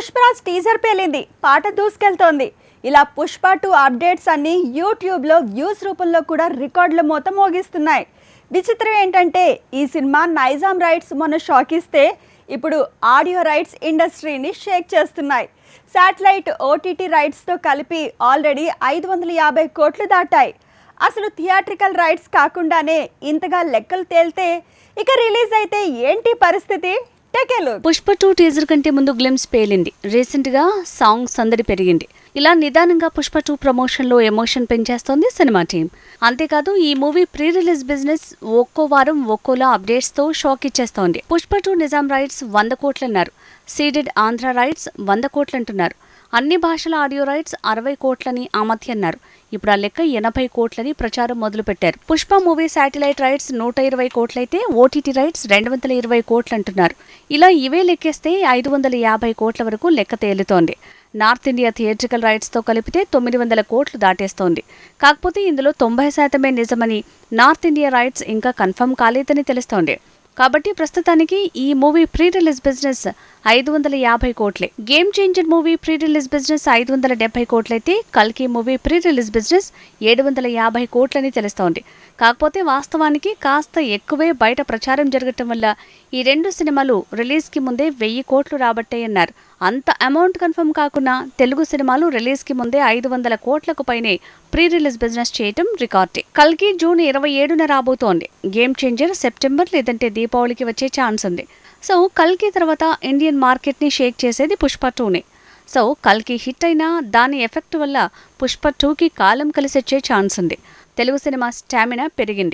Pushparaj teaser పేలింది, పాట దూసుకెళ్తోంది. ఇలా పుష్ప 2 అప్డేట్స్ అన్ని యూట్యూబ్లో వ్యూస్ రూపంలో కూడా రికార్డుల మొత్తం మోగిస్తున్నాయి. విచిత్రం ఏంటంటే ఈ సినిమా నైజాం రైట్స్ మొన్న షాక్ ఇస్తే ఇప్పుడు ఆడియో రైట్స్ ఇండస్ట్రీని షేక్ చేస్తున్నాయి. శాటిలైట్ ఓటీటీ రైట్స్తో కలిపి ఆల్రెడీ 550 కోట్లు దాటాయి. అసలు థియేట్రికల్ రైట్స్ కాకుండానే ఇంతగా లెక్కలు తేలితే ఇక రిలీజ్ అయితే ఏంటి పరిస్థితి? పుష్ప 2 టీజర్ కంటే ముందు గ్లిమ్స్ పేలింది. రీసెంట్ గా సాంగ్ సందడి పెరిగింది. ఇలా నిదానంగా పుష్ప 2 ప్రమోషన్ లో ఎమోషన్ పెంచేస్తోంది సినిమా టీం. అంతేకాదు ఈ మూవీ ప్రీ రిలీజ్ బిజినెస్ ఒక్కో వారం ఒక్కోలా అప్డేట్స్ తో షాక్ ఇచ్చేస్తోంది. పుష్ప 2 నిజాం రైట్స్ 100 కోట్లన్నారు. సీడెడ్ ఆంధ్ర రైట్స్ 100 కోట్లంటున్నారు. అన్ని భాషల ఆడియో రైట్స్ 60 కోట్లని ఆ మధ్య అన్నారు. ఇప్పుడు ఆ లెక్క 80 కోట్లని ప్రచారం మొదలుపెట్టారు. పుష్ప మూవీ శాటిలైట్ రైట్స్ 120 కోట్లయితే ఓటీటీ రైట్స్ 220 కోట్లంటున్నారు. ఇలా ఇవే లెక్కేస్తే 550 కోట్ల వరకు లెక్క తేలుతోంది. నార్త్ ఇండియా థియేట్రికల్ రైట్స్తో కలిపితే 900 కోట్లు దాటేస్తోంది. కాకపోతే ఇందులో 90% నిజమని, నార్త్ ఇండియా రైట్స్ ఇంకా కన్ఫర్మ్ కాలేదని తెలుస్తోంది. కాబట్టి ప్రస్తుతానికి ఈ మూవీ ప్రీ రిలీజ్ బిజినెస్ 550 కోట్లే. Game changer movie pre release business 570 కోట్లయితే కల్కి మూవీ ప్రీ రిలీజ్ బిజినెస్ 750 కోట్లని తెలుస్తోంది. కాకపోతే వాస్తవానికి కాస్త ఎక్కువే బయట ప్రచారం జరగటం వల్ల ఈ రెండు సినిమాలు రిలీజ్కి ముందే 1000 కోట్లు రాబట్టాయన్నారు. అంత అమౌంట్ కన్ఫర్మ్ కాకున్నా తెలుగు సినిమాలు రిలీజ్కి ముందే 500 కోట్లకు పైనే ప్రీ రిలీజ్ బిజినెస్ చేయటం రికార్డే. కల్కి జూన్ 27న రాబోతోంది. గేమ్ చేంజర్ సెప్టెంబర్ లేదంటే దీపావళికి వచ్చే ఛాన్స్ ఉంది. సో కల్కి తర్వాత ఇండియన్ మార్కెట్ని షేక్ చేసేది పుష్ప 2నే. సో కల్కి హిట్ అయినా దాని ఎఫెక్ట్ వల్ల పుష్ప 2కి కాలం కలిసొచ్చే ఛాన్స్ ఉంది. తెలుగు సినిమా స్టామినా పెరిగింది.